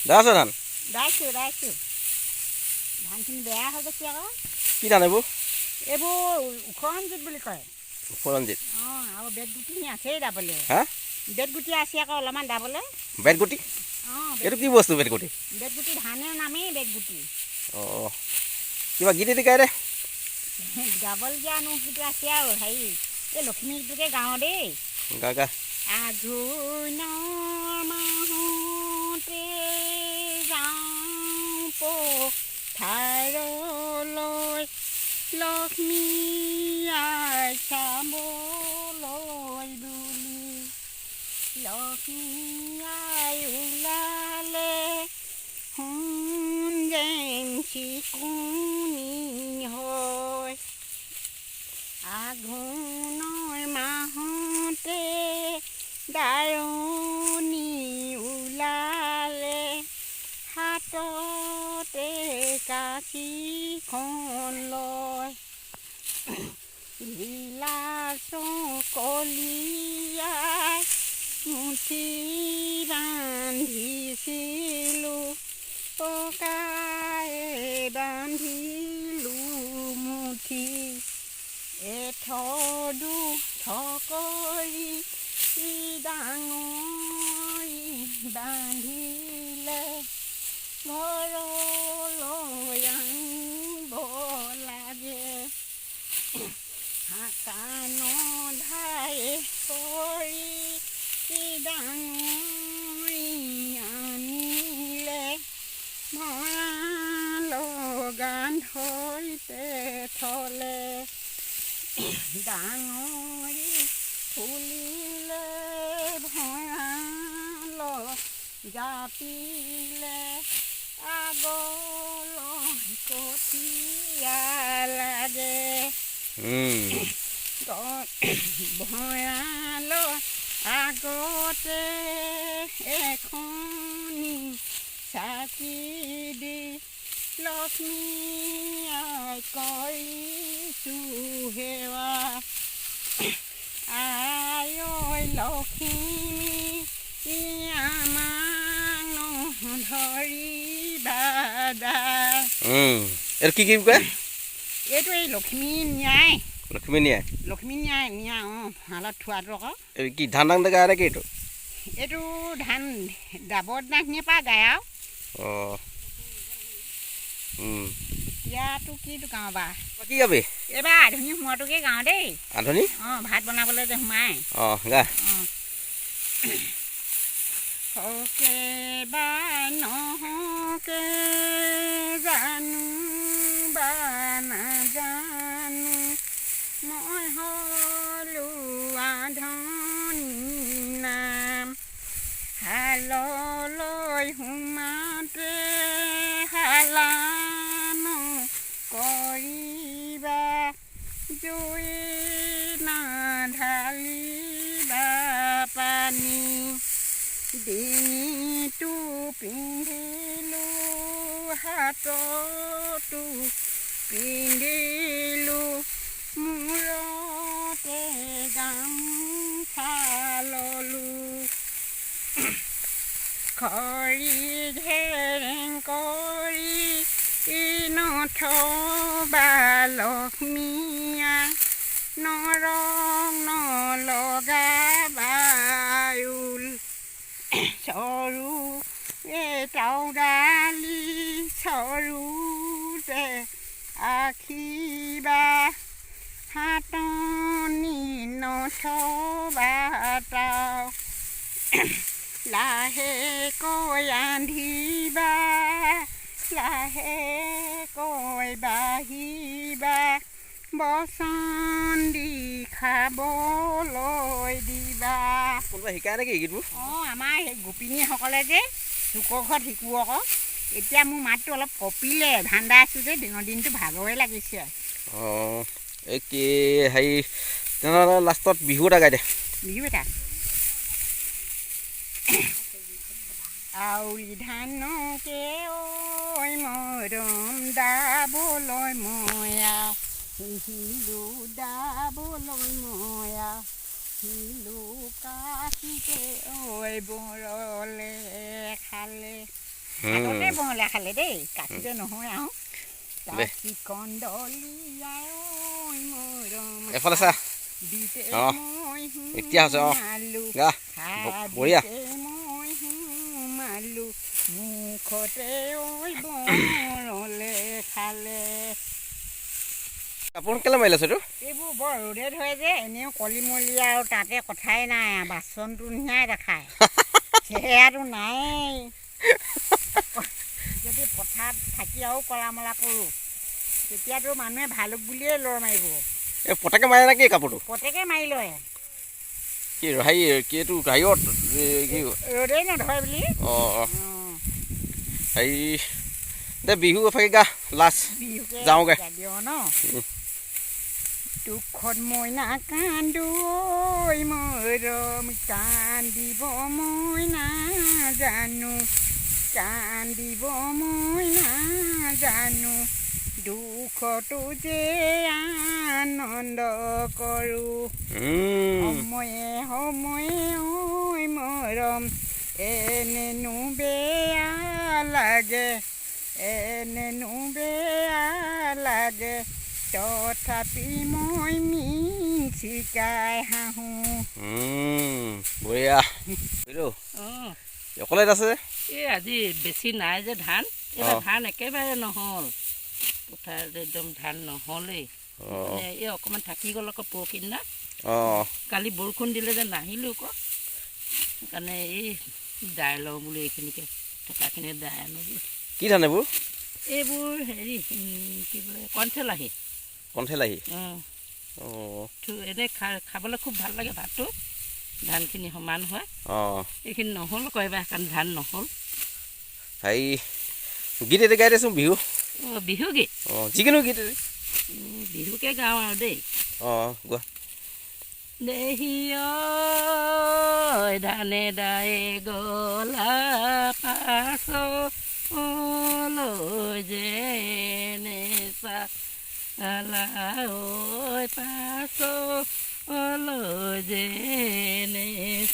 দাইছ ধান দাইছোঁ ধানখিনি বেয়া হৈ গৈছে আকৌ কি ধান এইবোৰ উখৰঞ্জিত বুলি কয় উখৰঞ্জিত অঁ আৰু বেতগুটিখিনি আছেই দাবলৈ হা বেতগুটি আছে আকৌ অলপমান দাবলৈ বেতগুটি অঁ এইটো কি বস্তু বেতগুটি বেতগুটি ধানৰ নামেই বেতগুটি অঁ কিবা গীত এটি গাই দে গাবলগীয়া গীত আছে আৰু হেৰি এই লখিমী গীতটোকে গাওঁ দেই গা গা আঘোণ মাহতে যাওঁ পথাৰলৈ লক্ষ্মী আই চাবলৈ বুলি লক্ষ্মী আই ওলালে সোণ যেন চিকুনি হয় আঘোণৰ মাহতে দায়নী ওলালে হাততে কাঁচিখন লয় লীলা চকলিয়াই মুঠি বান্ধিছিলোঁ পকায়ে বান্ধিলোঁ মুঠি এথদু থকৰি ডাঙৰি বান্ধিলে ঘৰলৈ আনিব লাগে কাণ ধাৰে কৰি ডাঙৰি আনিলে ভঁৰালৰ গান্ধৰিতে থলে ডাঙৰি ফুলিলে ভঁৰালৰ জাপিলে আগলৈ কঠীয়া লাগে ভঁৰালৰ আগতে এখনি চাকি দি লক্ষ্মী আই কৰিছোঁ সেৱা আই ঐ লক্ষ্মী আমাক নধৰিবা দাই এইটো কি কয় এইটো এই লক্ষ্মী ন্যায় লক্ষ্মী ন্যায় অঁ হালত থোৱাটো আকৌ এই কি ধান ধান গাই কি এইটো ধান ডাবৰ দিনাখিনিৰ পৰা গায় আৰু অঁ এতিয়াতো কিটো গাওঁ বা কি গাবি এইবাৰ আধুনিক সোমোৱাটোকে গাওঁ দেই আধুনিক অঁ ভাত বনাবলৈ যে সোমাই অঁ গা অঁ হকে বা নহকে জানো বা নাজানো মই হলো আধুনি নাম হাললৈ সোমাতে হালানো কৰিবা জুই নাঢালিবা পানী ডিঙিটো পিন্ধিলোঁ হাততো পিন্ধিলোঁ মূৰতে গামোচা ল'লোঁ খৰি ঘেৰেং কৰি নথবা লক্ষ্মীয়া নৰং নলগাবা ঊল চৰু তাওডালি চৰুতে আখিবা হাতনি নথবা তাও লাহেকৈ ৰান্ধিবা লাহেকৈ বাঢ়িবা বচন দি খাবলৈ দিবা কোনোবা শিকায় নেকি গীতবোৰ অঁ আমাৰ সেই গোপিনীসকলে যে চুকৰ ঘৰত শিকোঁ আকৌ এতিয়া মোৰ মাতটো অলপ কঁপিলে ধান্দা আছোঁ যে দিনটো ভাগৰে লাগিছে অঁ এই কি হেৰি তেনেহ'লে লাষ্টত বিহু এটা গাই দে বিহু এটা আউলি ধানকে ঐ মৰম দাবলৈ ময়া হিলো দাবলৈ ময়া হিলো কাঠিকে ঐ বৰলে খালে আগতে বহলে খালে দেই কাটিতে নহয় আৰু দে চাকি কন্দলীয়া ঐ মৰম এফালে চা দিতে অঁ মই এতিয়া হৈছে অঁ সোমালো গা বঢ়িয়া দিতে মই সোমালো মুখতে ঐ বৰলে খালে কাপোৰ কেলে মাৰি লৈছে এইটো এইবোৰ বৰ ৰ'দে ধৰে যে এনেও কলিমলি আৰু তাতে কথাই নাই বাচনটো নিয়াই দেখায় চেহেৰাটো নায়েই যদি পথাৰত থাকি আৰু কলা মলা কৰোঁ তেতিয়াতো মানুহে ভালুক বুলিয়ে লৰ মাৰিব এই পটাকে মাৰে নেকি কাপোৰটো পতেকে মাৰি লয় কি হেৰি কি এইটো হেৰিয়ত কি ৰ'দেই নধৰে বুলি অঁ অঁ হেৰি দে বিহু এফাকে গা লাষ্ট বিহুকে যাওঁগৈ দিয় ন দুখত মইনা কান্দো ঐ মৰম কান্দিব মই নাজানো কান্দিব মই নাজানো দুখতো যে আনন্দ কৰোঁ সময়ে সময়ে ঐ মৰম এনেনো বেয়া লাগে এনেনো বেয়া লাগে তথাপি মই মিচিকাই হাঁহোঁ বঢ়িয়া অকলে আছে এই আজি বেছি নাই যে ধান এইবাৰ ধান একেবাৰে নহ'ল পথাৰত একদম ধান নহ'লেই এই অকণমান থাকি গ'ল আকৌ পৰহি দিনা কালি বৰষুণ দিলে যে নাহিলোঁ আকৌ সেইকাৰণে এই দাই লওঁ বোলো এইখিনিকে থকাখিনি দাই আনো বোলো কি ধান এইবোৰ এইবোৰ হেৰি কি বোলে কণঠেলাহী কণঠেলাহী এনেই খাবলৈ খুব ভাল লাগে ভাতটো ধানখিনি সমান হয় এইখিনি নহ'ল আকৌ এইবাৰ সেইকাৰণে ধান নহ'ল হেৰি গীত এতিয়া গাই দেচোন বিহু অঁ বিহু গীত যিকোনো গীত বিহুকে গাওঁ আৰু দেই গোৱা দেহি ধানে দায়ে গলা পাছ যেনে চালা ঐ পাছ যেনে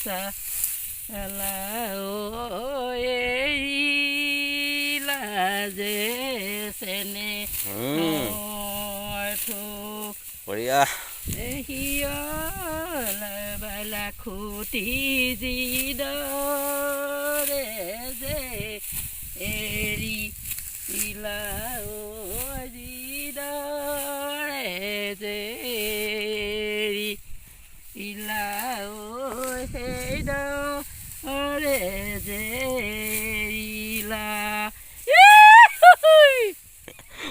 চালা এৰিলা যে চেনে থোক বঢ়িয়া বালা খুটি যিদৰে যে এৰি ইলা যিদৰে যে এৰি ইলা সেইদৰে যে এৰিলা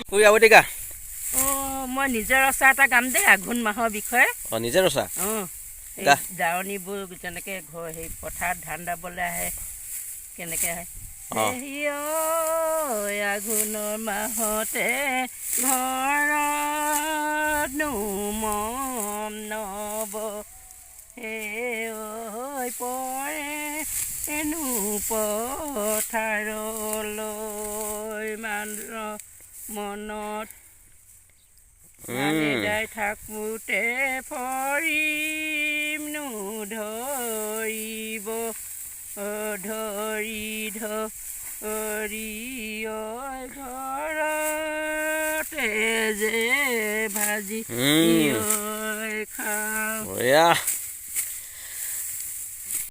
খুৰী আৰু দেগা অঁ মই নিজৰ ৰচা এটা গাম দেই আঘোণ মাহৰ বিষয়ে নিজে ৰচা অঁ এই দাৱনীবোৰ যেনেকৈ ঘৰ সেই পথাৰত ধান দাবলৈ আহে কেনেকৈ আহে আঘোণৰ মাহতে ঘৰত নোমম নব সেই পৰে এনো পথাৰলৈ মনত দাই থাকোঁতে ফৰিম ধৰিব ধৰি ধৰি ঘৰতে যে ভাজি খাওঁ